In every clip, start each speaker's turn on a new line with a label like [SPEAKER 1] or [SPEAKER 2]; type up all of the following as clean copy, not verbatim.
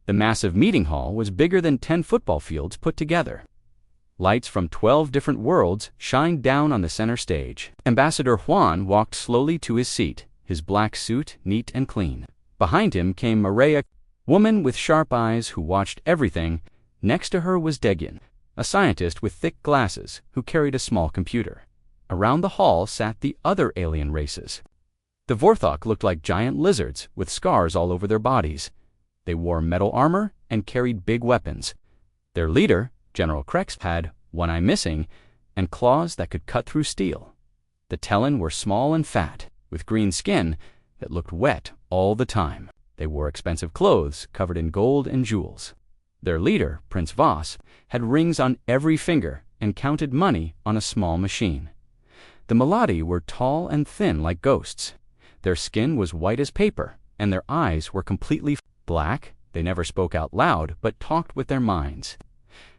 [SPEAKER 1] The massive meeting hall was bigger than 10 football fields put together. Lights from 12 different worlds shined down on the center stage. Ambassador Juan walked slowly to his seat, his black suit neat and clean. Behind him came Maria, a woman with sharp eyes who watched everything. Next to her was Degyan, a scientist with thick glasses who carried a small computer. Around the hall sat the other alien races. The Vorthok looked like giant lizards with scars all over their bodies. They wore metal armor and carried big weapons. Their leader, General Krex, had one eye missing and claws that could cut through steel. The Talon were small and fat, with green skin that looked wet all the time. They wore expensive clothes covered in gold and jewels. Their leader, Prince Voss, had rings on every finger and counted money on a small machine. The Meladi were tall and thin like ghosts. Their skin was white as paper, and their eyes were completely black. They never spoke out loud, but talked with their minds.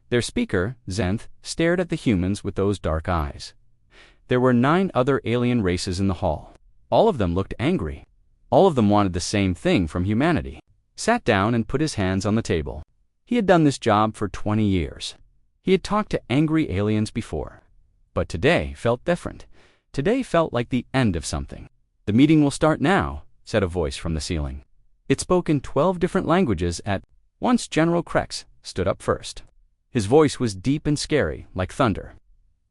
[SPEAKER 1] Their speaker, Zenth, stared at the humans with those dark eyes. There were 9 other alien races in the hall. All of them looked angry. All of them wanted the same thing from humanity. Sat down and put his hands on the table. He had done this job for 20 years. He had talked to angry aliens before. But today felt different. Today felt like the end of something. "The meeting will start now," said a voice from the ceiling. It spoke in 12 different languages at once. General Krex stood up first. His voice was deep and scary, like thunder.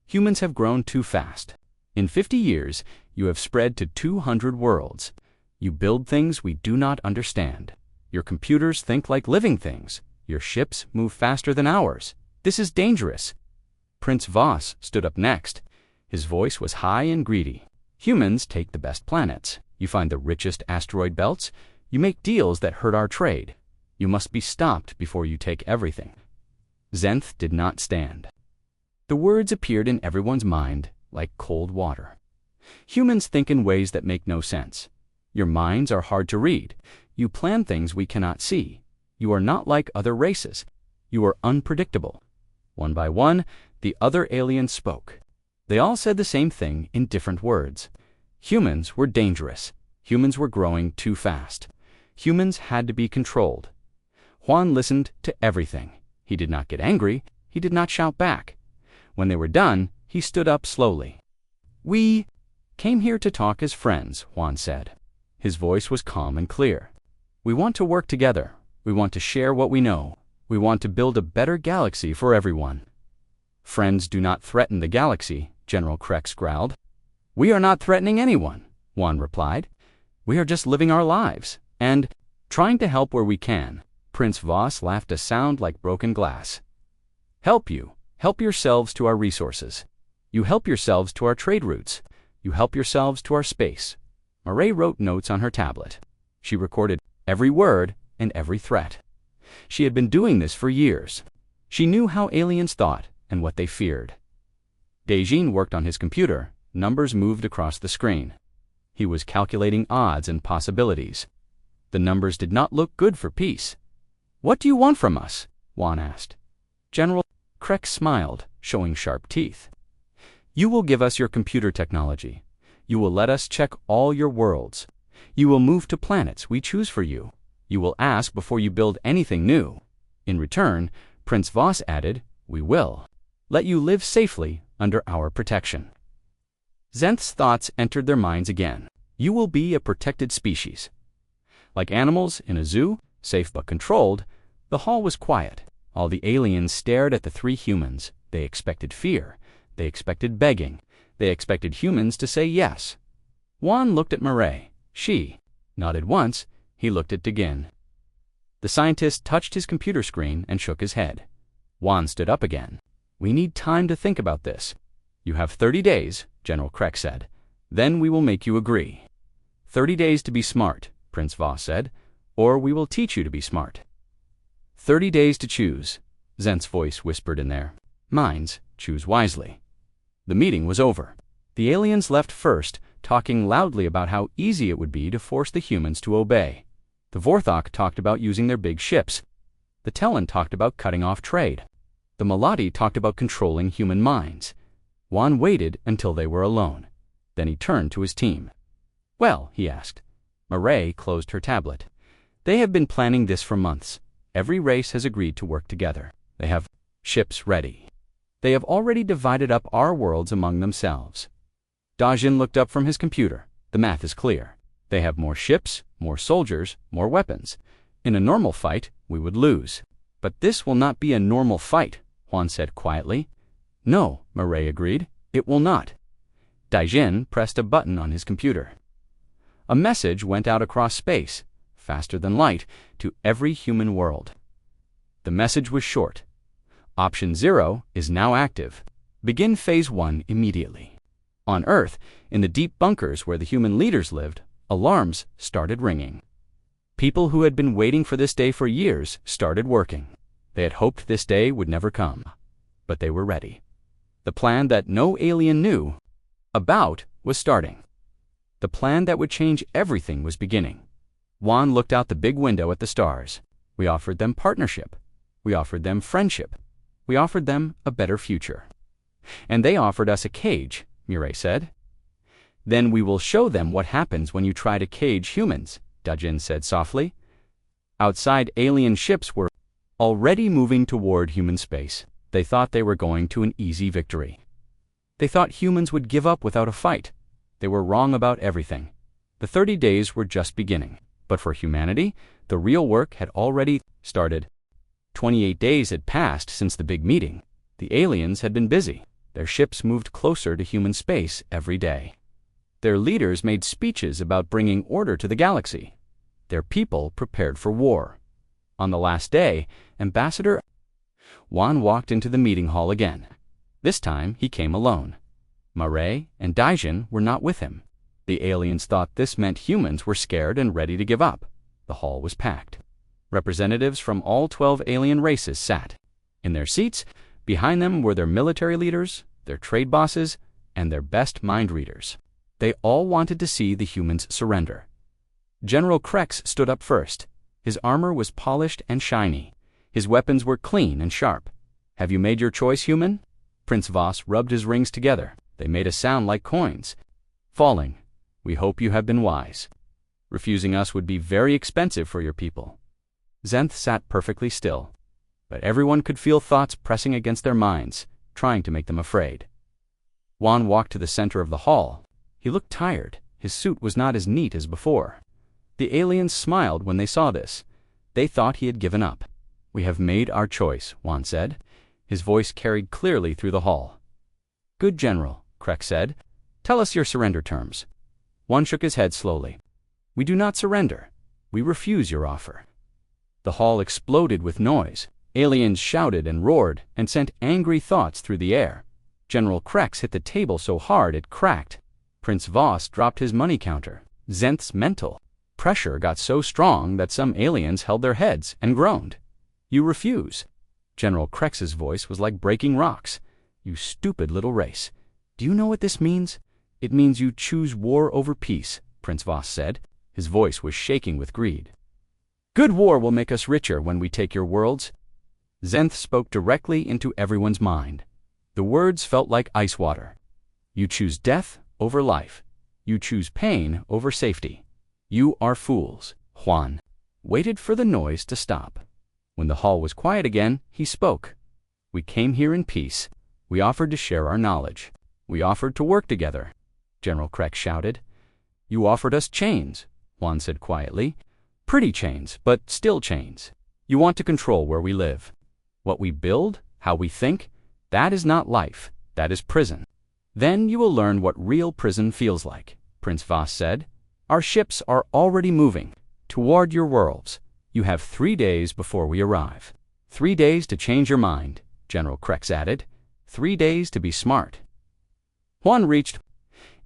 [SPEAKER 1] "Humans have grown too fast. In 50 years, you have spread to 200 worlds. You build things we do not understand. Your computers think like living things. Your ships move faster than ours. This is dangerous." Prince Voss stood up next. His voice was high and greedy. "Humans take the best planets. You find the richest asteroid belts. You make deals that hurt our trade. You must be stopped before you take everything." Zenth did not stand. The words appeared in everyone's mind like cold water. "Humans think in ways that make no sense. Your minds are hard to read. You plan things we cannot see. You are not like other races. You are unpredictable." One by one, the other aliens spoke. They all said the same thing in different words. Humans were dangerous. Humans were growing too fast. Humans had to be controlled. Juan listened to everything. He did not get angry. He did not shout back. When they were done, he stood up slowly. "We came here to talk as friends," Juan said. His voice was calm and clear. "We want to work together. We want to share what we know. We want to build a better galaxy for everyone." "Friends do not threaten the galaxy," General Krex growled. "We are not threatening anyone," Juan replied. "We are just living our lives and trying to help where we can." Prince Voss laughed a sound like broken glass. "Help you. Help yourselves to our resources. You help yourselves to our trade routes. You help yourselves to our space." Marie wrote notes on her tablet. She recorded every word and every threat. She had been doing this for years. She knew how aliens thought and what they feared. Dejin worked on his computer. Numbers moved across the screen. He was calculating odds and possibilities. The numbers did not look good for peace. "What do you want from us?" Juan asked. General Krex smiled, showing sharp teeth. "You will give us your computer technology. You will let us check all your worlds. You will move to planets we choose for you. You will ask before you build anything new. In return," Prince Voss added, "we will let you live safely under our protection." Zenth's thoughts entered their minds again. You will be a protected species. Like animals in a zoo, safe but controlled, the hall was quiet. All the aliens stared at the 3 humans. They expected fear. They expected begging. They expected humans to say yes. Juan looked at Marie. She nodded once. He looked at Degin. The scientist touched his computer screen and shook his head. Juan stood up again. "We need time to think about this." "You have 30 days, General Krex said. "Then we will make you agree." 30 days to be smart, Prince Voss said, "or we will teach you to be smart." 30 days to choose, Zenth's voice whispered in their minds. "Choose wisely." The meeting was over. The aliens left first, talking loudly about how easy it would be to force the humans to obey. The Vorthok talked about using their big ships. The Talon talked about cutting off trade. The Meladi talked about controlling human minds. Juan waited until they were alone. Then he turned to his team. "Well," he asked. Marie closed her tablet. "They have been planning this for months. Every race has agreed to work together. They have ships ready. They have already divided up our worlds among themselves. Dajin looked up from his computer. The math is clear. They have more ships, more soldiers, more weapons. In a normal fight, we would lose. But this will not be a normal fight, Juan said quietly. No, Mireille agreed. It will not. Dajin pressed a button on his computer. A message went out across space, faster than light, to every human world. The message was short. Option 0 is now active. Begin Phase 1 immediately. On Earth, in the deep bunkers where the human leaders lived, alarms started ringing. People who had been waiting for this day for years started working. They had hoped this day would never come, but they were ready. The plan that no alien knew about was starting. The plan that would change everything was beginning. Juan looked out the big window at the stars. We offered them partnership. We offered them friendship. We offered them a better future. And they offered us a cage, Mireille said. Then we will show them what happens when you try to cage humans, Dajin said softly. Outside, alien ships were already moving toward human space. They thought they were going to an easy victory. They thought humans would give up without a fight. They were wrong about everything. The 30 days were just beginning. But for humanity, the real work had already started. 28 days had passed since the big meeting. The aliens had been busy. Their ships moved closer to human space every day. Their leaders made speeches about bringing order to the galaxy. Their people prepared for war. On the last day, Ambassador Juan walked into the meeting hall again. This time, he came alone. Mireille and Dajin were not with him. The aliens thought this meant humans were scared and ready to give up. The hall was packed. Representatives from all 12 alien races sat. In their seats, behind them were their military leaders, their trade bosses, and their best mind readers. They all wanted to see the humans surrender. General Krex stood up first. His armor was polished and shiny. His weapons were clean and sharp. Have you made your choice, human? Prince Voss rubbed his rings together. They made a sound like coins. Falling. We hope you have been wise. Refusing us would be very expensive for your people. Zenth sat perfectly still, but everyone could feel thoughts pressing against their minds, trying to make them afraid. Juan walked to the center of the hall. He looked tired. His suit was not as neat as before. The aliens smiled when they saw this. They thought he had given up. We have made our choice, Juan said. His voice carried clearly through the hall. Good General, Krex said. Tell us your surrender terms. Juan shook his head slowly. We do not surrender. We refuse your offer. The hall exploded with noise. Aliens shouted and roared and sent angry thoughts through the air. General Krex hit the table so hard it cracked. Prince Voss dropped his money counter. Zenth's mental pressure got so strong that some aliens held their heads and groaned. You refuse. General Krex's voice was like breaking rocks. You stupid little race. Do you know what this means? It means you choose war over peace, Prince Voss said. His voice was shaking with greed. Good war will make us richer when we take your worlds. Zenth spoke directly into everyone's mind. The words felt like ice water. You choose death over life. You choose pain over safety. You are fools. Juan waited for the noise to stop. When the hall was quiet again, he spoke. We came here in peace. We offered to share our knowledge. We offered to work together. General Krex shouted. You offered us chains, Juan said quietly. Pretty chains, but still chains. You want to control where we live. What we build, how we think, that is not life. That is prison. Then you will learn what real prison feels like, Prince Voss said. Our ships are already moving toward your worlds. You have 3 days before we arrive. 3 days to change your mind, General Krex added. 3 days to be smart. Juan reached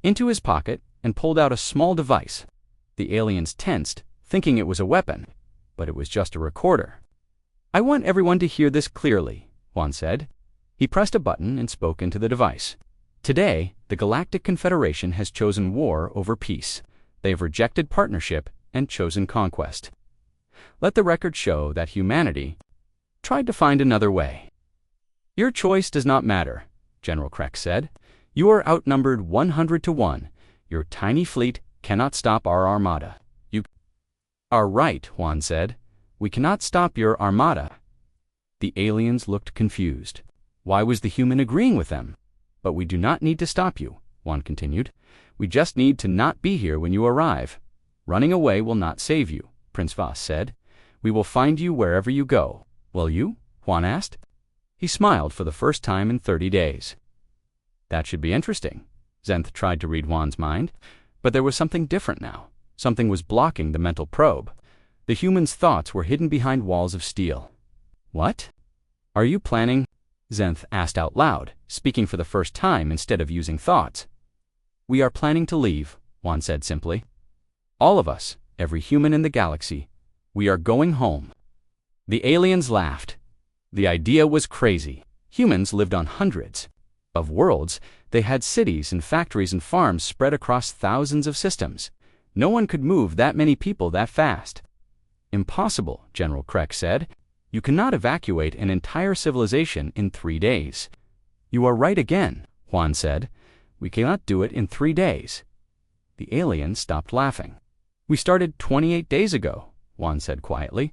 [SPEAKER 1] into his pocket and pulled out a small device. The aliens tensed, thinking it was a weapon, but it was just a recorder. I want everyone to hear this clearly, Juan said. He pressed a button and spoke into the device. Today, the Galactic Confederation has chosen war over peace. They have rejected partnership and chosen conquest. Let the record show that humanity tried to find another way. Your choice does not matter, General Krex said. You are outnumbered 100 to 1. Your tiny fleet cannot stop our armada. You are right, Juan said. We cannot stop your armada. The aliens looked confused. Why was the human agreeing with them? But we do not need to stop you, Juan continued. We just need to not be here when you arrive. Running away will not save you, Prince Voss said. We will find you wherever you go. Will you? Juan asked. He smiled for the first time in 30 days. That should be interesting. Zenth tried to read Juan's mind, but there was something different now. Something was blocking the mental probe. The human's thoughts were hidden behind walls of steel. What? Are you planning? Zenth asked out loud, speaking for the first time instead of using thoughts. We are planning to leave, Juan said simply. All of us, every human in the galaxy. We are going home. The aliens laughed. The idea was crazy. Humans lived on hundreds of worlds. They had cities and factories and farms spread across thousands of systems. No one could move that many people that fast. Impossible, General Kreck said. You cannot evacuate an entire civilization in 3 days. You are right again, Juan said. We cannot do it in 3 days. The aliens stopped laughing. We started 28 days ago, Juan said quietly,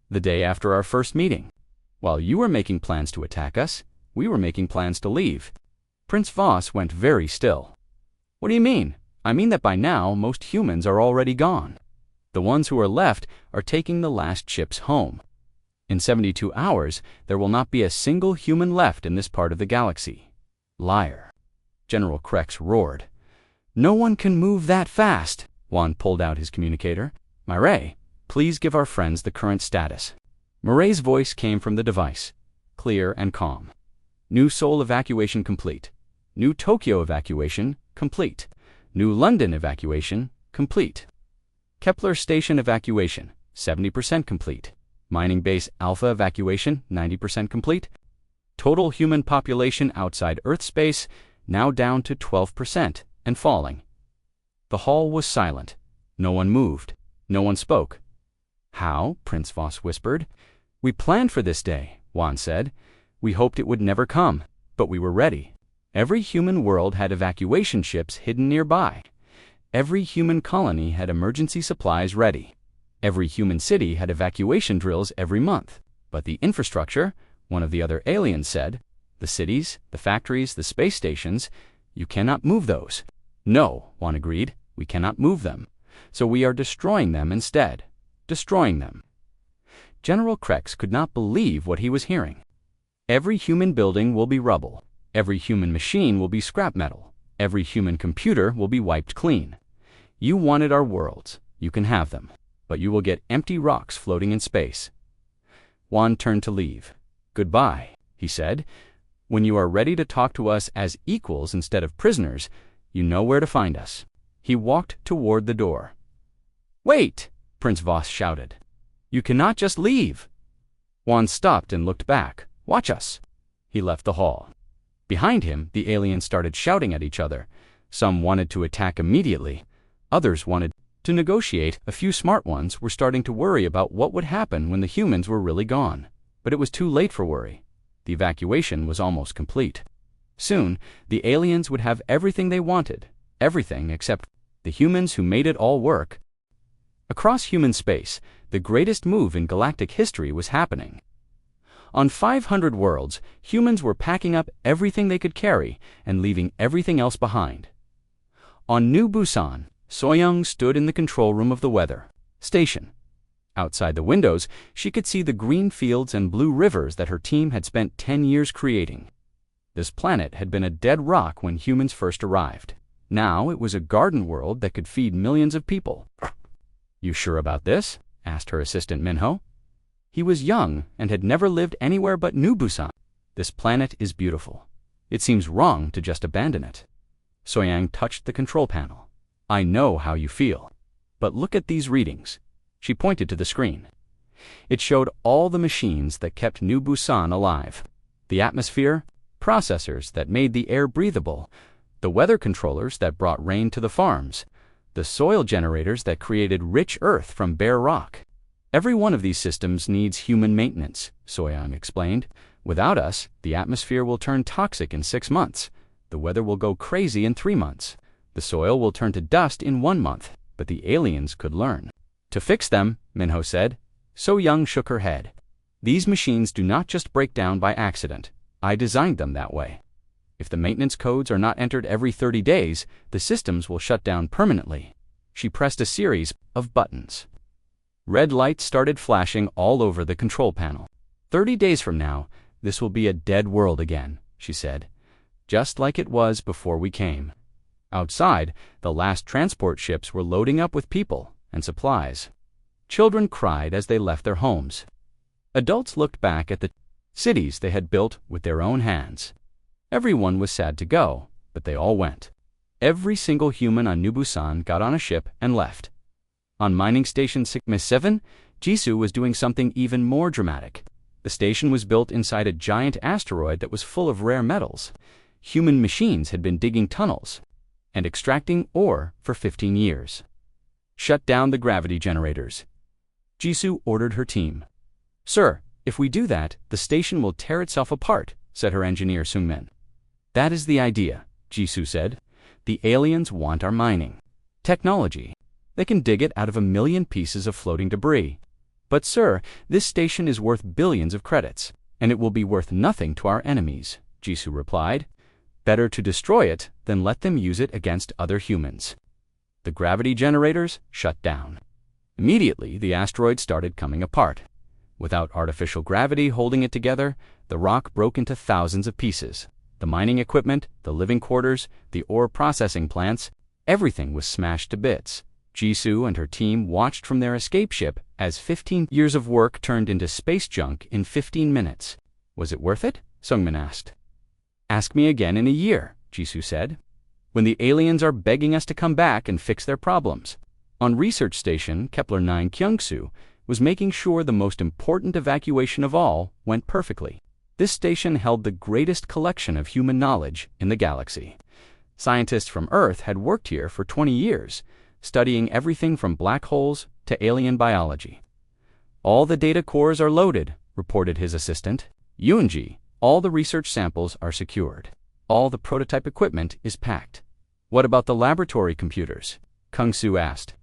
[SPEAKER 1] the day after our first meeting. While you were making plans to attack us, we were making plans to leave. Prince Voss went very still. What do you mean? I mean that by now most humans are already gone. The ones who are left are taking the last ships home. In 72 hours, there will not be a single human left in this part of the galaxy. Liar. General Krex roared. No one can move that fast. Juan pulled out his communicator. Mireille, please give our friends the current status. Mireille's voice came from the device, clear and calm. New Seoul evacuation complete. New Tokyo evacuation complete. New London evacuation complete. Kepler Station evacuation 70% complete. Mining Base Alpha evacuation 90% complete. Total human population outside Earth space now down to 12% and falling. The hall was silent. No one moved. No one spoke. How? Prince Voss whispered. We planned for this day, Juan said. We hoped it would never come, but we were ready. Every human world had evacuation ships hidden nearby. Every human colony had emergency supplies ready. Every human city had evacuation drills every month. But the infrastructure, one of the other aliens said, the cities, the factories, the space stations, you cannot move those. No, Juan agreed, we cannot move them. So we are destroying them instead. Destroying them. General Krex could not believe what he was hearing. Every human building will be rubble. Every human machine will be scrap metal. Every human computer will be wiped clean. You wanted our worlds. You can have them. But you will get empty rocks floating in space. Juan turned to leave. Goodbye, he said. When you are ready to talk to us as equals instead of prisoners, you know where to find us. He walked toward the door. Wait, Prince Voss shouted. You cannot just leave. Juan stopped and looked back. Watch us. He left the hall. Behind him, the aliens started shouting at each other. Some wanted to attack immediately. Others wanted to negotiate. A few smart ones were starting to worry about what would happen when the humans were really gone. But it was too late for worry. The evacuation was almost complete. Soon, the aliens would have everything they wanted. Everything except the humans who made it all work. Across human space, the greatest move in galactic history was happening. On 500 worlds, humans were packing up everything they could carry and leaving everything else behind. On New Busan, Soyoung stood in the control room of the weather station. Outside the windows, she could see the green fields and blue rivers that her team had spent 10 years creating. This planet had been a dead rock when humans first arrived. Now it was a garden world that could feed millions of people. You sure about this? Asked her assistant Minho. He was young and had never lived anywhere but New Busan. This planet is beautiful. It seems wrong to just abandon it. Soyoung touched the control panel. I know how you feel. But look at these readings. She pointed to the screen. It showed all the machines that kept New Busan alive. The atmosphere, processors that made the air breathable, the weather controllers that brought rain to the farms, the soil generators that created rich earth from bare rock. Every one of these systems needs human maintenance, Soyoung explained. Without us, the atmosphere will turn toxic in 6 months. The weather will go crazy in 3 months. The soil will turn to dust in 1 month. But the aliens could learn. To fix them, Minho said, So Young shook her head. These machines do not just break down by accident. I designed them that way. If the maintenance codes are not entered every 30 days, the systems will shut down permanently. She pressed a series of buttons. Red lights started flashing all over the control panel. 30 days from now, this will be a dead world again, she said. Just like it was before we came. Outside, the last transport ships were loading up with people and supplies. Children cried as they left their homes. Adults looked back at the cities they had built with their own hands. Everyone was sad to go, but they all went. Every single human on Nubusan got on a ship and left. On mining station Sigma 7, Jisoo was doing something even more dramatic. The station was built inside a giant asteroid that was full of rare metals. Human machines had been digging tunnels and extracting ore for 15 years. Shut down the gravity generators. Jisoo ordered her team. Sir, if we do that, the station will tear itself apart, said her engineer Sungmin. That is the idea, Jisoo said. The aliens want our mining technology. They can dig it out of 1 million pieces of floating debris. But sir, this station is worth billions of credits, and it will be worth nothing to our enemies, Jisoo replied. Better to destroy it than let them use it against other humans. The gravity generators shut down. Immediately, the asteroid started coming apart. Without artificial gravity holding it together, the rock broke into thousands of pieces. The mining equipment, the living quarters, the ore processing plants, everything was smashed to bits. Jisoo and her team watched from their escape ship as 15 years of work turned into space junk in 15 minutes. Was it worth it? Sungmin asked. Ask me again in a year, Jisoo said, when the aliens are begging us to come back and fix their problems. On research station Kepler 9 Kyungsoo was making sure the most important evacuation of all went perfectly. This station held the greatest collection of human knowledge in the galaxy. Scientists from Earth had worked here for 20 years, studying everything from black holes to alien biology. All the data cores are loaded, reported his assistant. Yoonji, all the research samples are secured. All the prototype equipment is packed. What about the laboratory computers? Kung-soo asked.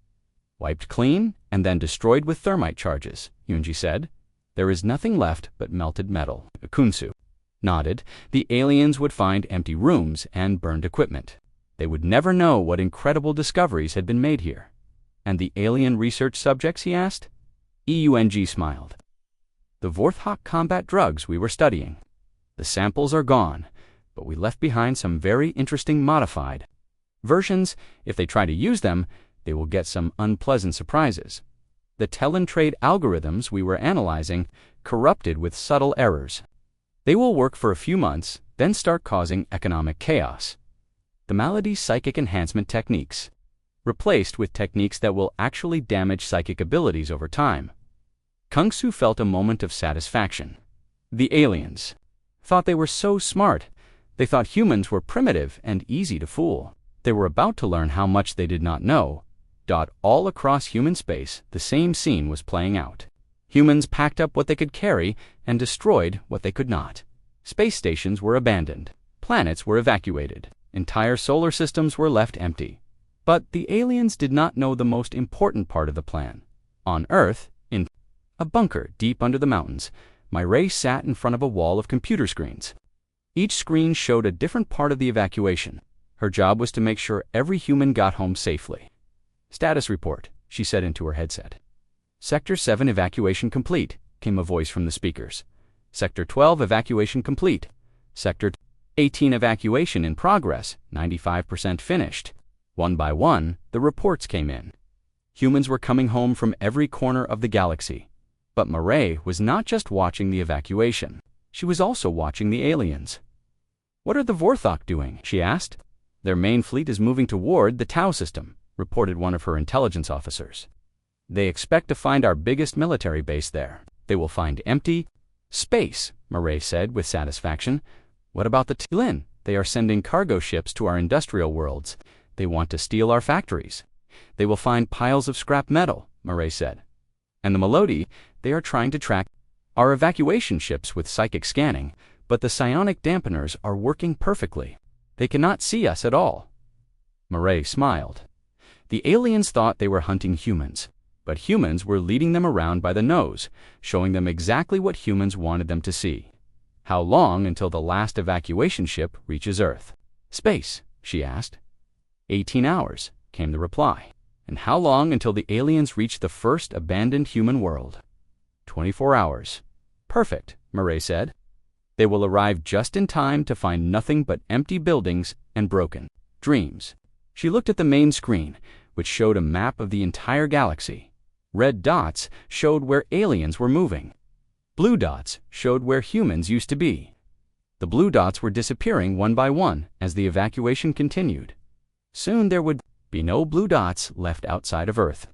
[SPEAKER 1] Wiped clean and then destroyed with thermite charges, Yoonji said. There is nothing left but melted metal. Kun-soo nodded. The aliens would find empty rooms and burned equipment. They would never know what incredible discoveries had been made here. And the alien research subjects, he asked? Eung smiled. The Vorthok combat drugs we were studying. The samples are gone, but we left behind some very interesting modified versions. If they try to use them, they will get some unpleasant surprises. The tell-and-trade algorithms we were analyzing corrupted with subtle errors. They will work for a few months, then start causing economic chaos. The malady psychic enhancement techniques, replaced with techniques that will actually damage psychic abilities over time. Kung-soo felt a moment of satisfaction. The aliens thought they were so smart. They thought humans were primitive and easy to fool. They were about to learn how much they did not know. All across human space, the same scene was playing out. Humans packed up what they could carry and destroyed what they could not. Space stations were abandoned. Planets were evacuated. Entire solar systems were left empty. But the aliens did not know the most important part of the plan. On Earth, in a bunker deep under the mountains, Mireille sat in front of a wall of computer screens. Each screen showed a different part of the evacuation. Her job was to make sure every human got home safely. Status report, she said into her headset. Sector 7 evacuation complete, came a voice from the speakers. Sector 12 evacuation complete. Sector 18 evacuation in progress, 95% finished. One by one, the reports came in. Humans were coming home from every corner of the galaxy. But Mireille was not just watching the evacuation. She was also watching the aliens. What are the Vorthok doing? She asked. Their main fleet is moving toward the Tau system, reported one of her intelligence officers. They expect to find our biggest military base there. They will find empty space, Mireille said with satisfaction. What about the T'lin? They are sending cargo ships to our industrial worlds. They want to steal our factories. They will find piles of scrap metal, Mireille said. And the Melody, they are trying to track our evacuation ships with psychic scanning, but the psionic dampeners are working perfectly. They cannot see us at all. Mireille smiled. The aliens thought they were hunting humans. but humans were leading them around by the nose, showing them exactly what humans wanted them to see. "How long until the last evacuation ship reaches Earth?" "Space," she asked. 18 hours, came the reply. "And how long until the aliens reach the first abandoned human world?" 24 hours. "Perfect," Murray said. "They will arrive just in time to find nothing but empty buildings and broken dreams." She looked at the main screen, which showed a map of the entire galaxy. Red dots showed where aliens were moving. Blue dots showed where humans used to be. The blue dots were disappearing one by one as the evacuation continued. Soon there would be no blue dots left outside of Earth.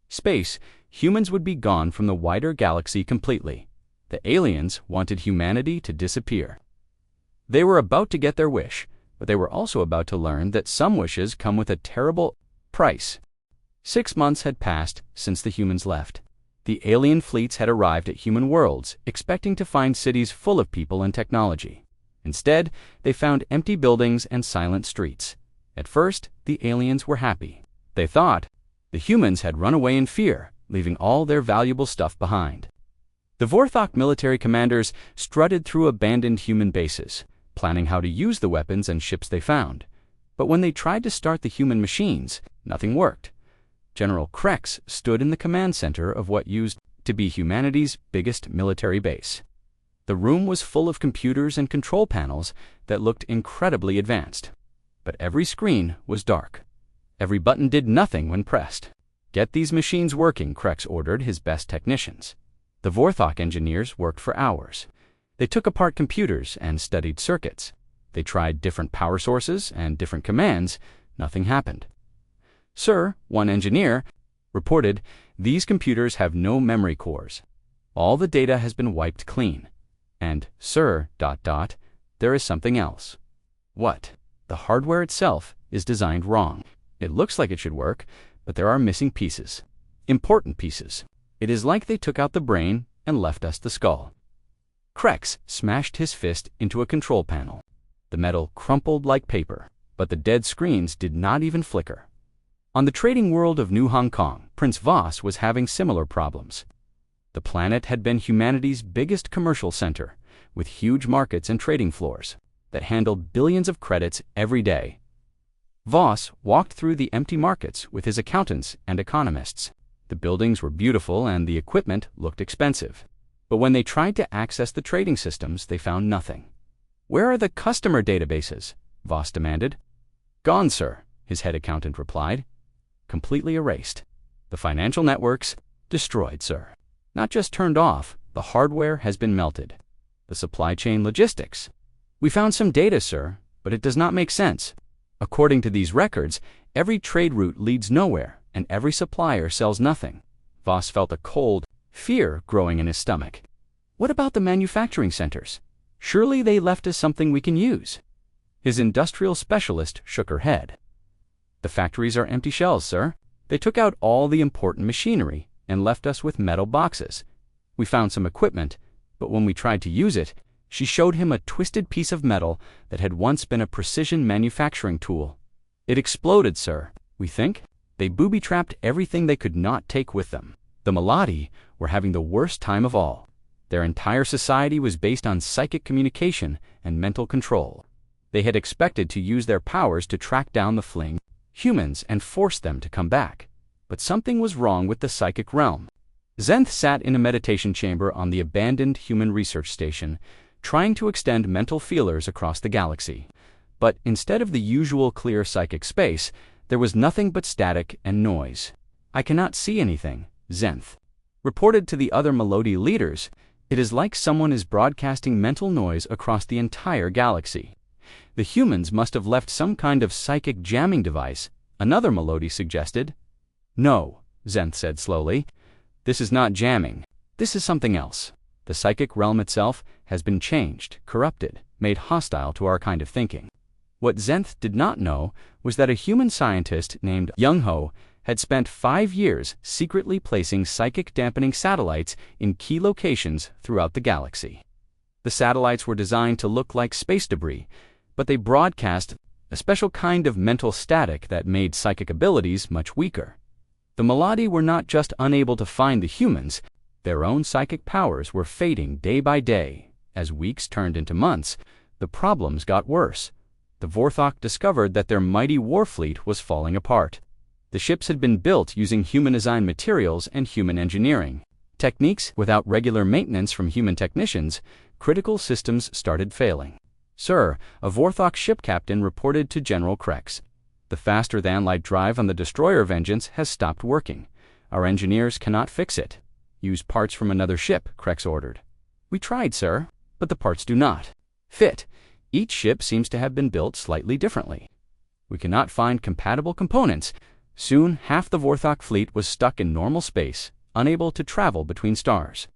[SPEAKER 1] Space, humans would be gone from the wider galaxy completely. The aliens wanted humanity to disappear. They were about to get their wish, but they were also about to learn that some wishes come with a terrible price. 6 months had passed since the humans left. The alien fleets had arrived at human worlds, expecting to find cities full of people and technology. Instead, they found empty buildings and silent streets. At first, the aliens were happy. They thought the humans had run away in fear, leaving all their valuable stuff behind. The Vorthok military commanders strutted through abandoned human bases, planning how to use the weapons and ships they found. But when they tried to start the human machines, nothing worked. General Krex stood in the command center of what used to be humanity's biggest military base. The room was full of computers and control panels that looked incredibly advanced. But every screen was dark. Every button did nothing when pressed. "Get these machines working," Krex ordered his best technicians. The Vorthok engineers worked for hours. They took apart computers and studied circuits. They tried different power sources and different commands. Nothing happened. "Sir," one engineer reported, "these computers have no memory cores. All the data has been wiped clean. And, sir, ... there is something else." "What?" "The hardware itself is designed wrong. It looks like it should work, but there are missing pieces. Important pieces. It is like they took out the brain and left us the skull." Krex smashed his fist into a control panel. The metal crumpled like paper, but the dead screens did not even flicker. On the trading world of New Hong Kong, Prince Voss was having similar problems. The planet had been humanity's biggest commercial center, with huge markets and trading floors that handled billions of credits every day. Voss walked through the empty markets with his accountants and economists. The buildings were beautiful and the equipment looked expensive. But when they tried to access the trading systems, they found nothing. "Where are the customer databases?" Voss demanded. "Gone, sir," his head accountant replied. "Completely erased. The financial networks, destroyed, sir. Not just turned off, the hardware has been melted. The supply chain logistics. We found some data, sir, but it does not make sense. According to these records, every trade route leads nowhere, and every supplier sells nothing." Voss felt a cold fear growing in his stomach. "What about the manufacturing centers? Surely they left us something we can use." His industrial specialist shook her head. "The factories are empty shells, sir. They took out all the important machinery and left us with metal boxes. We found some equipment, but when we tried to use it," she showed him a twisted piece of metal that had once been a precision manufacturing tool. "It exploded, sir. We think they booby-trapped everything they could not take with them." The Maladi were having the worst time of all. Their entire society was based on psychic communication and mental control. They had expected to use their powers to track down the fleeing humans and force them to come back. But something was wrong with the psychic realm. Zenth sat in a meditation chamber on the abandoned human research station, trying to extend mental feelers across the galaxy. But instead of the usual clear psychic space, there was nothing but static and noise. "I cannot see anything," Zenth reported to the other Melody leaders. "It is like someone is broadcasting mental noise across the entire galaxy." "The humans must have left some kind of psychic jamming device," another Melody suggested. "No," Zenth said slowly. "This is not jamming. This is something else. The psychic realm itself has been changed, corrupted, made hostile to our kind of thinking." What Zenth did not know was that a human scientist named Young Ho had spent 5 years secretly placing psychic dampening satellites in key locations throughout the galaxy. The satellites were designed to look like space debris, but they broadcast a special kind of mental static that made psychic abilities much weaker. The Meladi were not just unable to find the humans, their own psychic powers were fading day by day. As weeks turned into months, the problems got worse. The Vorthok discovered that their mighty war fleet was falling apart. The ships had been built using human-designed materials and human engineering techniques. Without regular maintenance from human technicians, critical systems started failing. "Sir," a Vorthok ship captain reported to General Krex, "the faster-than-light drive on the destroyer Vengeance has stopped working. Our engineers cannot fix it." "Use parts from another ship," Krex ordered. "We tried, sir, but the parts do not fit. Each ship seems to have been built slightly differently. We cannot find compatible components." Soon, half the Vorthok fleet was stuck in normal space, unable to travel between stars.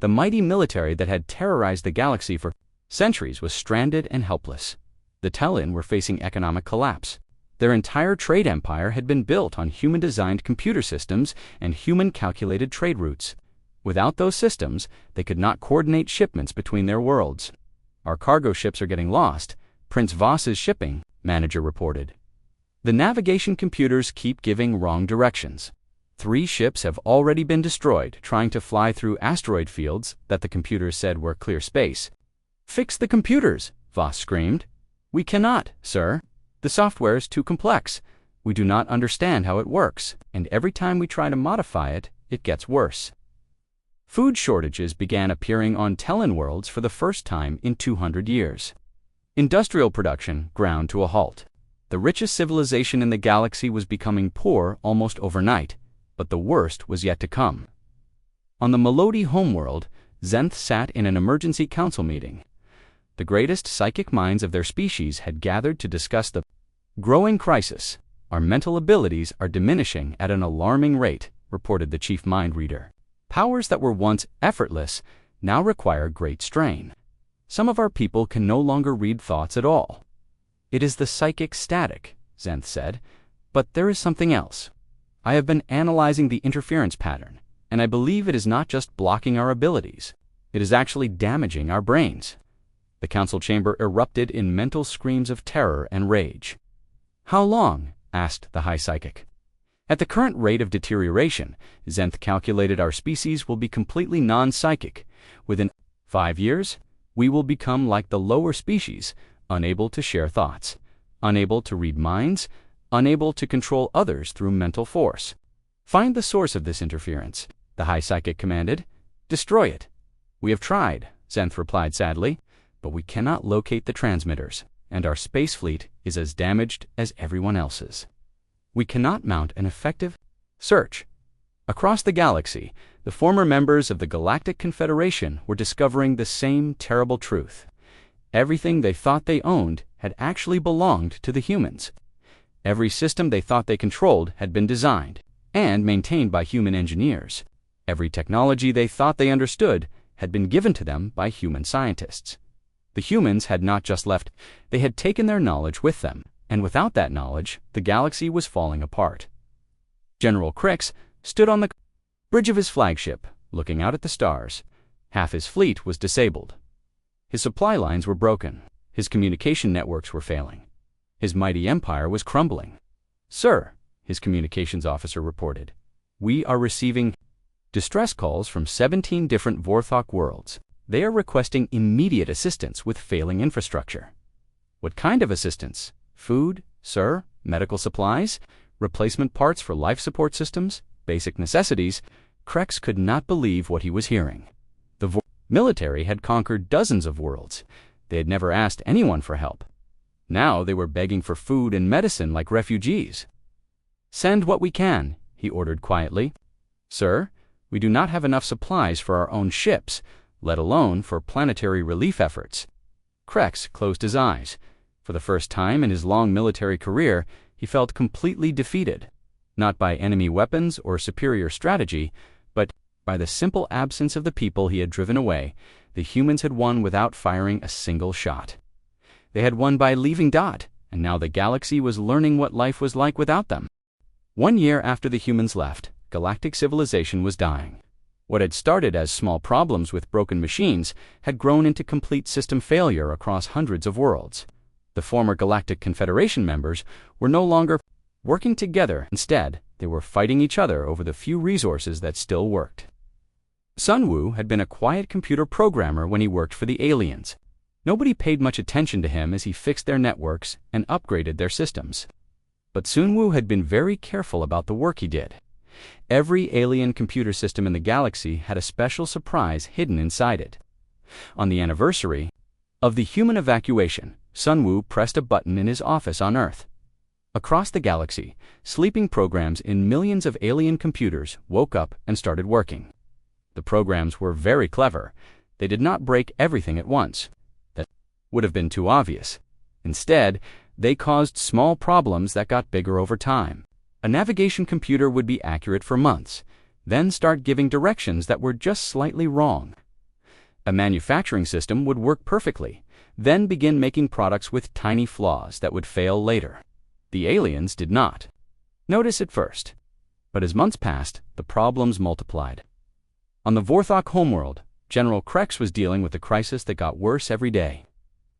[SPEAKER 1] The mighty military that had terrorized the galaxy for centuries was stranded and helpless. The Tellin were facing economic collapse. Their entire trade empire had been built on human-designed computer systems and human-calculated trade routes. Without those systems, they could not coordinate shipments between their worlds. "Our cargo ships are getting lost," Prince Voss's shipping manager reported. "The navigation computers keep giving wrong directions. 3 ships have already been destroyed trying to fly through asteroid fields that the computers said were clear space." "Fix the computers," Voss screamed. "We cannot, sir. The software is too complex. We do not understand how it works, and every time we try to modify it, it gets worse." Food shortages began appearing on Tellin worlds for the first time in 200 years. Industrial production ground to a halt. The richest civilization in the galaxy was becoming poor almost overnight, but the worst was yet to come. On the Melody homeworld, Zenth sat in an emergency council meeting. The greatest psychic minds of their species had gathered to discuss the growing crisis. "Our mental abilities are diminishing at an alarming rate," reported the chief mind reader. "Powers that were once effortless now require great strain. Some of our people can no longer read thoughts at all." "It is the psychic static," Zenth said, "but there is something else. I have been analyzing the interference pattern, and I believe it is not just blocking our abilities. It is actually damaging our brains." The council chamber erupted in mental screams of terror and rage. "How long?" asked the high psychic. "At the current rate of deterioration, Zenth calculated our species will be completely non-psychic. Within 5 years, we will become like the lower species, unable to share thoughts, unable to read minds, unable to control others through mental force." "Find the source of this interference," the high psychic commanded. "Destroy it." "We have tried," Zenth replied sadly, "but we cannot locate the transmitters, and our space fleet is as damaged as everyone else's. We cannot mount an effective search." Across the galaxy, the former members of the Galactic Confederation were discovering the same terrible truth. Everything they thought they owned had actually belonged to the humans. Every system they thought they controlled had been designed and maintained by human engineers. Every technology they thought they understood had been given to them by human scientists. The humans had not just left, they had taken their knowledge with them, and without that knowledge, the galaxy was falling apart. General Krex stood on the bridge of his flagship, looking out at the stars. Half his fleet was disabled. His supply lines were broken. His communication networks were failing. His mighty empire was crumbling. "Sir," his communications officer reported, "we are receiving distress calls from 17 different Vorthok worlds. They are requesting immediate assistance with failing infrastructure." "What kind of assistance? Food, sir? Medical supplies? Replacement parts for life support systems? Basic necessities?" Krex could not believe what he was hearing. The military had conquered dozens of worlds. They had never asked anyone for help. Now they were begging for food and medicine like refugees. "Send what we can," he ordered quietly. "Sir, we do not have enough supplies for our own ships, let alone for planetary relief efforts." Krex closed his eyes. For the first time in his long military career, he felt completely defeated, not by enemy weapons or superior strategy, but by the simple absence of the people he had driven away. The humans had won without firing a single shot. They had won by leaving Dot, and now the galaxy was learning what life was like without them. 1 year after the humans left, galactic civilization was dying. What had started as small problems with broken machines had grown into complete system failure across hundreds of worlds. The former Galactic Confederation members were no longer working together. Instead, They were fighting each other over the few resources that still worked. Sun Wu had been a quiet computer programmer when he worked for the aliens. Nobody paid much attention to him as he fixed their networks and upgraded their systems. But Sun Wu had been very careful about the work he did. Every alien computer system in the galaxy had a special surprise hidden inside it. On the anniversary of the human evacuation, Sun Wu pressed a button in his office on Earth. Across the galaxy, sleeping programs in millions of alien computers woke up and started working. The programs were very clever. They did not break everything at once. That would have been too obvious. Instead, they caused small problems that got bigger over time. A navigation computer would be accurate for months, then start giving directions that were just slightly wrong. A manufacturing system would work perfectly, then begin making products with tiny flaws that would fail later. The aliens did not notice at first, but as months passed, the problems multiplied. On the Vorthok homeworld, General Krex was dealing with a crisis that got worse every day.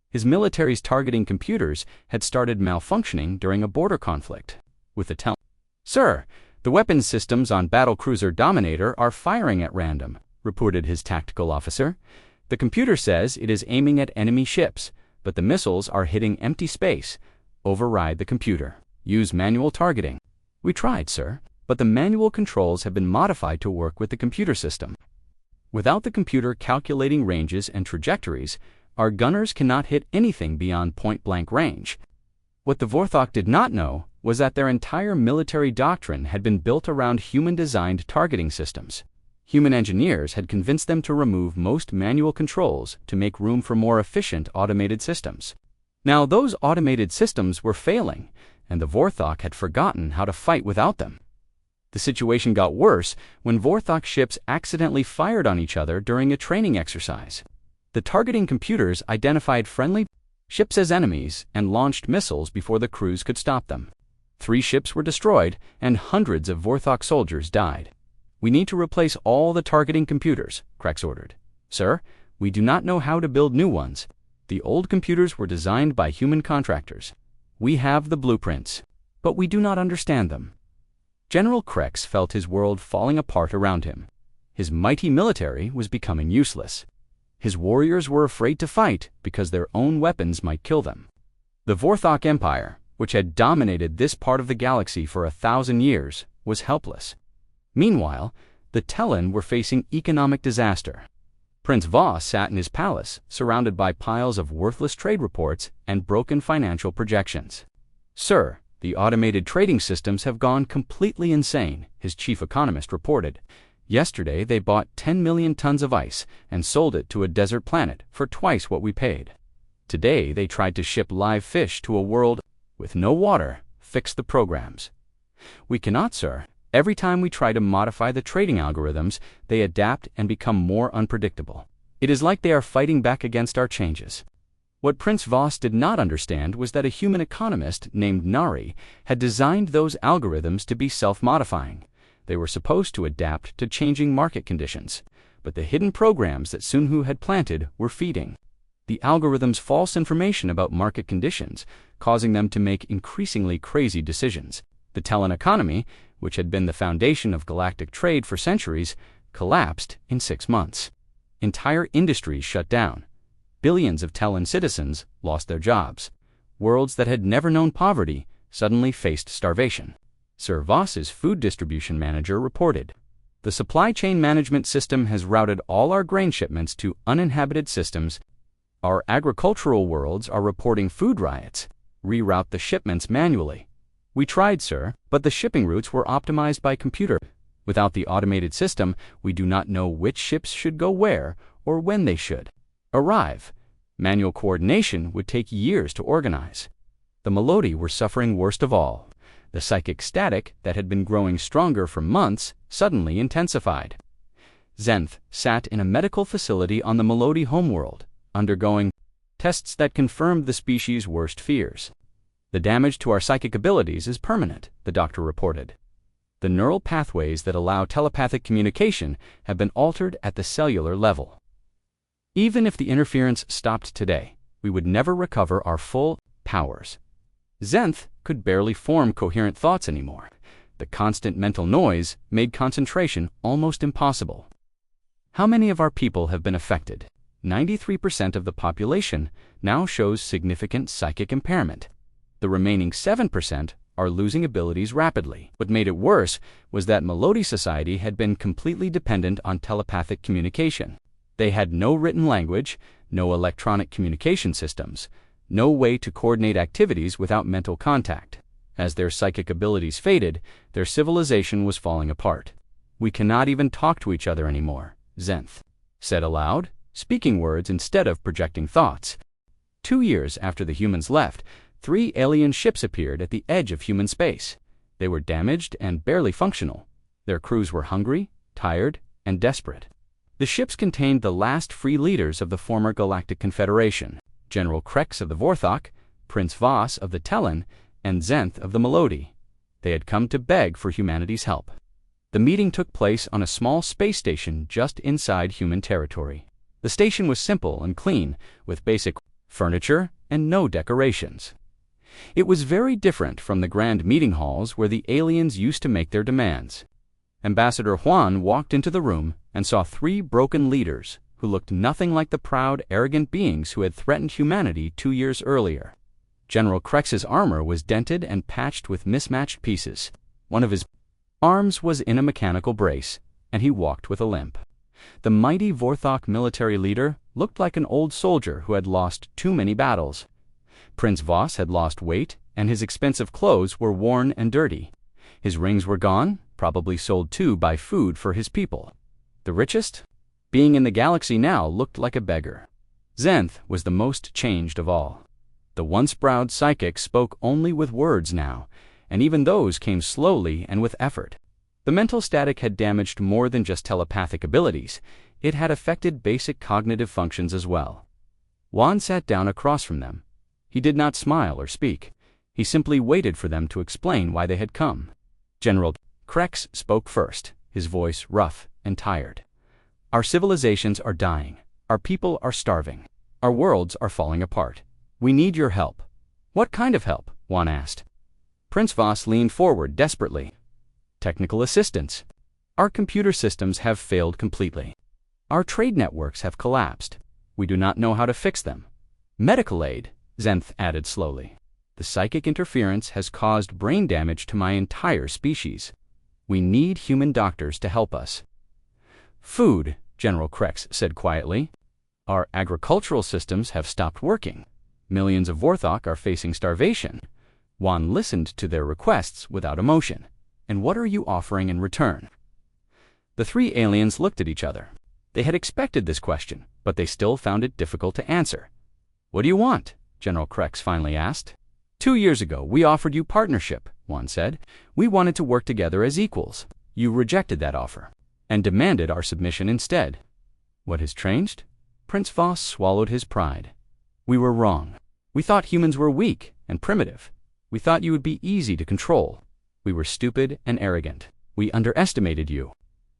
[SPEAKER 1] His military's targeting computers had started malfunctioning during a border conflict. With the "Sir, the weapons systems on battlecruiser Dominator are firing at random," reported his tactical officer. "The computer says it is aiming at enemy ships, but the missiles are hitting empty space. Override the computer. Use manual targeting." "We tried, sir, but the manual controls have been modified to work with the computer system. Without the computer calculating ranges and trajectories, our gunners cannot hit anything beyond point-blank range." What the Vorthok did not know was that their entire military doctrine had been built around human-designed targeting systems. Human engineers had convinced them to remove most manual controls to make room for more efficient automated systems. Now those automated systems were failing, and the Vorthok had forgotten how to fight without them. The situation got worse when Vorthok ships accidentally fired on each other during a training exercise. The targeting computers identified friendly ships as enemies and launched missiles before the crews could stop them. 3 ships were destroyed, and hundreds of Vorthok soldiers died. "We need to replace all the targeting computers," Krex ordered. "Sir, we do not know how to build new ones. The old computers were designed by human contractors. We have the blueprints, but we do not understand them." General Krex felt his world falling apart around him. His mighty military was becoming useless. His warriors were afraid to fight because their own weapons might kill them. The Vorthok Empire, which had dominated this part of the galaxy for 1,000 years, was helpless. Meanwhile, the Tellan were facing economic disaster. Prince Voss sat in his palace, surrounded by piles of worthless trade reports and broken financial projections. "Sir, the automated trading systems have gone completely insane," his chief economist reported. "Yesterday they bought 10 million tons of ice and sold it to a desert planet for twice what we paid. Today they tried to ship live fish to a world with no water. Fix the programs." "We cannot, sir. Every time we try to modify the trading algorithms, they adapt and become more unpredictable. It is like they are fighting back against our changes." What Prince Voss did not understand was that a human economist named Nari had designed those algorithms to be self-modifying. They were supposed to adapt to changing market conditions, but the hidden programs that Sun Wu had planted were feeding the algorithms false information about market conditions, causing them to make increasingly crazy decisions. The Tellan economy, which had been the foundation of galactic trade for centuries, collapsed in 6 months. Entire industries shut down. Billions of Tellan citizens lost their jobs. Worlds that had never known poverty suddenly faced starvation. Sir Voss's food distribution manager reported, "The supply chain management system has routed all our grain shipments to uninhabited systems. Our agricultural worlds are reporting food riots. Reroute the shipments manually." "We tried, sir, but the shipping routes were optimized by computer. Without the automated system, we do not know which ships should go where or when they should arrive. Manual coordination would take years to organize." The Melodi were suffering worst of all. The psychic static that had been growing stronger for months suddenly intensified. Zenth sat in a medical facility on the Melodi homeworld, undergoing tests that confirmed the species' worst fears. "The damage to our psychic abilities is permanent," the doctor reported. "The neural pathways that allow telepathic communication have been altered at the cellular level. Even if the interference stopped today, we would never recover our full powers." Zenth could barely form coherent thoughts anymore. The constant mental noise made concentration almost impossible. How many of our people have been affected? 93% of the population now shows significant psychic impairment. The remaining 7% are losing abilities rapidly. What made it worse was that Melody Society had been completely dependent on telepathic communication. They had no written language, no electronic communication systems, no way to coordinate activities without mental contact. As their psychic abilities faded, their civilization was falling apart. "We cannot even talk to each other anymore," Zenth said aloud, speaking words instead of projecting thoughts. 2 years after the humans left, 3 alien ships appeared at the edge of human space. They were damaged and barely functional. Their crews were hungry, tired, and desperate. The ships contained the last free leaders of the former Galactic Confederation: General Krex of the Vorthok, Prince Voss of the Tellan, and Zenth of the Melody. They had come to beg for humanity's help. The meeting took place on a small space station just inside human territory. The station was simple and clean, with basic furniture and no decorations. It was very different from the grand meeting halls where the aliens used to make their demands. Ambassador Juan walked into the room and saw 3 broken leaders who looked nothing like the proud, arrogant beings who had threatened humanity 2 years earlier. General Krex's armor was dented and patched with mismatched pieces. One of his arms was in a mechanical brace, and he walked with a limp. The mighty Vorthok military leader looked like an old soldier who had lost too many battles. Prince Voss had lost weight, and his expensive clothes were worn and dirty. His rings were gone, probably sold to buy food for his people. The richest being in the galaxy now looked like a beggar. Zenth was the most changed of all. The once proud psychic spoke only with words now, and even those came slowly and with effort. The mental static had damaged more than just telepathic abilities. It had affected basic cognitive functions as well. Juan sat down across from them. He did not smile or speak. He simply waited for them to explain why they had come. General Krex spoke first, his voice rough and tired. "Our civilizations are dying. Our people are starving. Our worlds are falling apart. We need your help." "What kind of help?" Juan asked. Prince Voss leaned forward desperately. "Technical assistance. Our computer systems have failed completely. Our trade networks have collapsed. We do not know how to fix them. Medical aid," Zenth added slowly. "The psychic interference has caused brain damage to my entire species. We need human doctors to help us." "Food," General Krex said quietly. "Our agricultural systems have stopped working. Millions of Vorthok are facing starvation." Juan listened to their requests without emotion. "And what are you offering in return?" The 3 aliens looked at each other. They had expected this question, but they still found it difficult to answer. "What do you want?" General Krex finally asked. 2 years ago, we offered you partnership," Juan said. "We wanted to work together as equals. You rejected that offer and demanded our submission instead." "What has changed?" Prince Voss swallowed his pride. "We were wrong. We thought humans were weak and primitive. We thought you would be easy to control. We were stupid and arrogant. We underestimated you."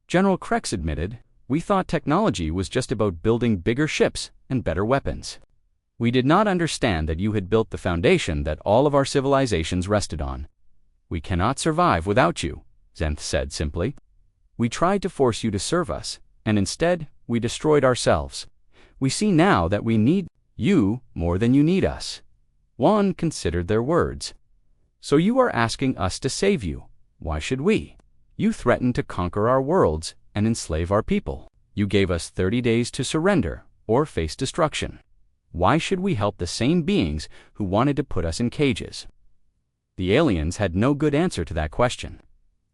[SPEAKER 1] General Krex admitted, "We thought technology was just about building bigger ships and better weapons. We did not understand that you had built the foundation that all of our civilizations rested on." "We cannot survive without you," Zenth said simply. "We tried to force you to serve us, and instead we destroyed ourselves. We see now that we need you more than you need us." Juan considered their words. "So you are asking us to save you. Why should we? You threatened to conquer our worlds and enslave our people. You gave us 30 days to surrender or face destruction. Why should we help the same beings who wanted to put us in cages?" The aliens had no good answer to that question.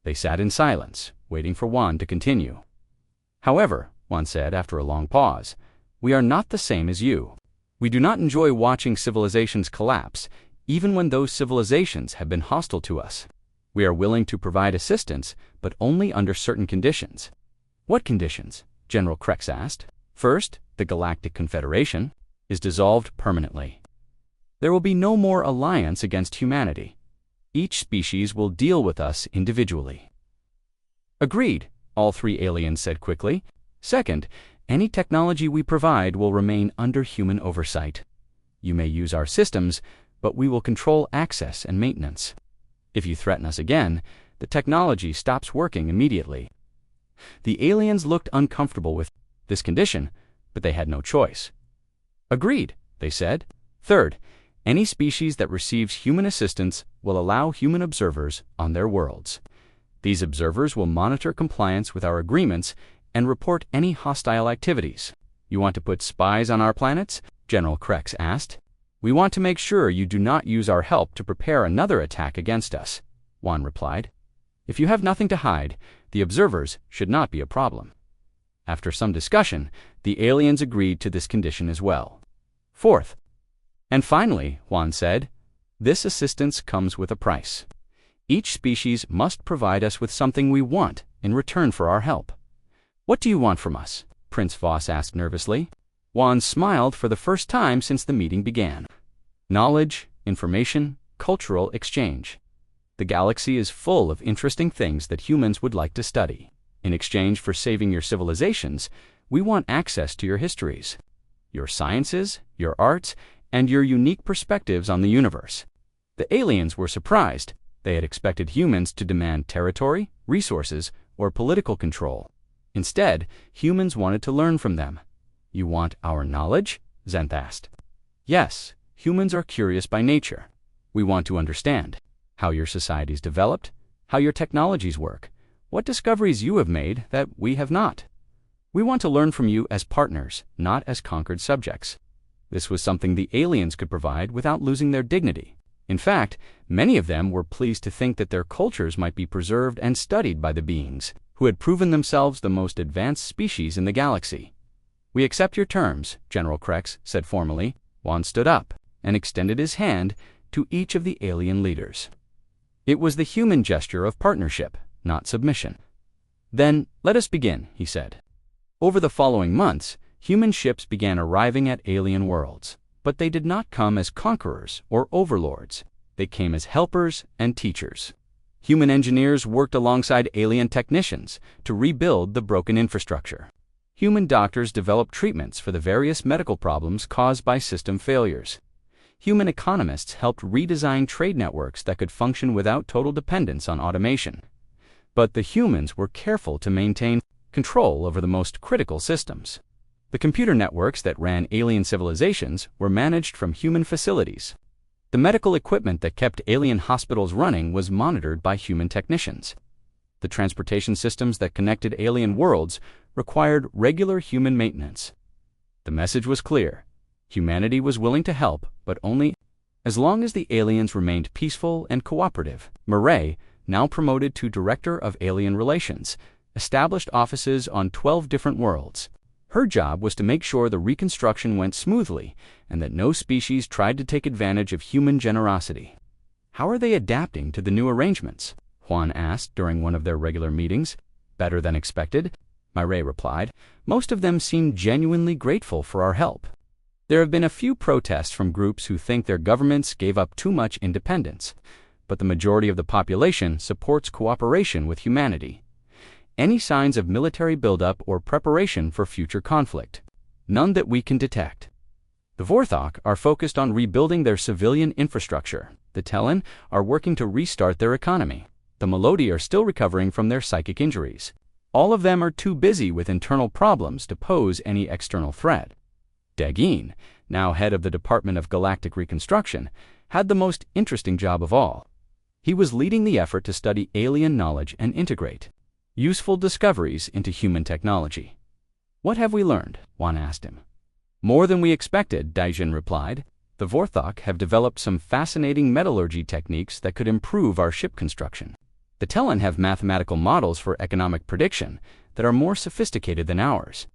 [SPEAKER 1] They sat in silence, waiting for Juan to continue. "However," Juan said after a long pause, "we are not the same as you. We do not enjoy watching civilizations collapse, even when those civilizations have been hostile to us. We are willing to provide assistance, but only under certain conditions." "What conditions?" General Krex asked. "First, the Galactic Confederation is dissolved permanently. There will be no more alliance against humanity. Each species will deal with us individually." "Agreed," all 3 aliens said quickly. "Second, any technology we provide will remain under human oversight. You may use our systems, but we will control access and maintenance. If you threaten us again, the technology stops working immediately. The aliens looked uncomfortable with this condition, but they had no choice. Agreed, they said. Third, any species that receives human assistance will allow human observers on their worlds. These observers will monitor compliance with our agreements and report any hostile activities. You want to put spies on our planets? General Krex asked. We want to make sure you do not use our help to prepare another attack against us, Juan replied. If you have nothing to hide, the observers should not be a problem. After some discussion, the aliens agreed to this condition as well. Fourth, and finally, Juan said, this assistance comes with a price. Each species must provide us with something we want in return for our help. What do you want from us? Prince Voss asked nervously. Juan smiled for the first time since the meeting began. Knowledge, information, cultural exchange. The galaxy is full of interesting things that humans would like to study. In exchange for saving your civilizations, we want access to your histories, your sciences, your arts, and your unique perspectives on the universe. The aliens were surprised. They had expected humans to demand territory, resources, or political control. Instead, humans wanted to learn from them. You want our knowledge? Zenth asked. Yes, humans are curious by nature. We want to understand how your societies developed, how your technologies work, what discoveries you have made that we have not. We want to learn from you as partners, not as conquered subjects. This was something the aliens could provide without losing their dignity. In fact, many of them were pleased to think that their cultures might be preserved and studied by the beings who had proven themselves the most advanced species in the galaxy. We accept your terms, General Krex said formally. Juan stood up and extended his hand to each of the alien leaders. It was the human gesture of partnership, not submission. Then, let us begin, he said. Over the following months, human ships began arriving at alien worlds, but they did not come as conquerors or overlords. They came as helpers and teachers. Human engineers worked alongside alien technicians to rebuild the broken infrastructure. Human doctors developed treatments for the various medical problems caused by system failures. Human economists helped redesign trade networks that could function without total dependence on automation. But the humans were careful to maintain control over the most critical systems. The computer networks that ran alien civilizations were managed from human facilities. The medical equipment that kept alien hospitals running was monitored by human technicians. The transportation systems that connected alien worlds required regular human maintenance. The message was clear. Humanity was willing to help, but only as long as the aliens remained peaceful and cooperative. Murray, now promoted to Director of Alien Relations, established offices on 12 different worlds. Her job was to make sure the reconstruction went smoothly and that no species tried to take advantage of human generosity. How are they adapting to the new arrangements? Juan asked during one of their regular meetings. Better than expected, Murray replied. Most of them seem genuinely grateful for our help. There have been a few protests from groups who think their governments gave up too much independence, but the majority of the population supports cooperation with humanity. Any signs of military buildup or preparation for future conflict? None that we can detect. The Vorthok are focused on rebuilding their civilian infrastructure. The Tellan are working to restart their economy. The Melody are still recovering from their psychic injuries. All of them are too busy with internal problems to pose any external threat. Dagin, now head of the Department of Galactic Reconstruction, had the most interesting job of all. He was leading the effort to study alien knowledge and integrate useful discoveries into human technology. What have we learned? Juan asked him. More than we expected, Daijin replied. The Vorthok have developed some fascinating metallurgy techniques that could improve our ship construction. The Tellan have mathematical models for economic prediction that are more sophisticated than ours.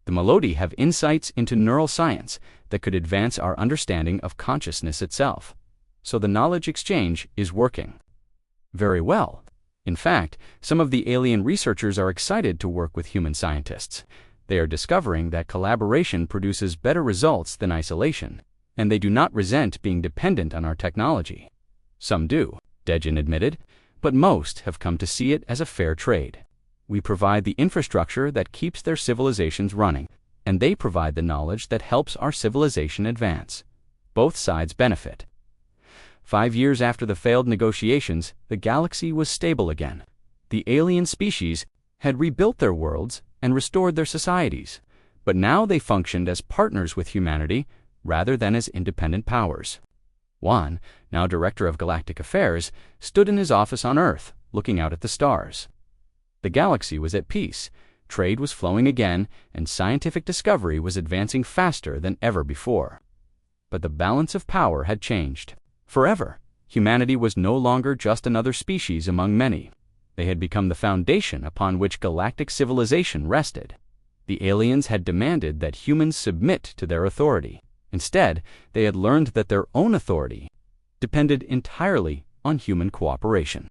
[SPEAKER 1] The Melody have insights into neural science that could advance our understanding of consciousness itself. So the knowledge exchange is working. Very well. In fact, some of the alien researchers are excited to work with human scientists. They are discovering that collaboration produces better results than isolation, and they do not resent being dependent on our technology. Some do, Dejin admitted, but most have come to see it as a fair trade. We provide the infrastructure that keeps their civilizations running, and they provide the knowledge that helps our civilization advance. Both sides benefit. 5 years after the failed negotiations, the galaxy was stable again. The alien species had rebuilt their worlds and restored their societies, but now they functioned as partners with humanity rather than as independent powers. Juan, now Director of Galactic Affairs, stood in his office on Earth, looking out at the stars. The galaxy was at peace, trade was flowing again, and scientific discovery was advancing faster than ever before. But the balance of power had changed. Forever, humanity was no longer just another species among many. They had become the foundation upon which galactic civilization rested. The aliens had demanded that humans submit to their authority. Instead, they had learned that their own authority depended entirely on human cooperation.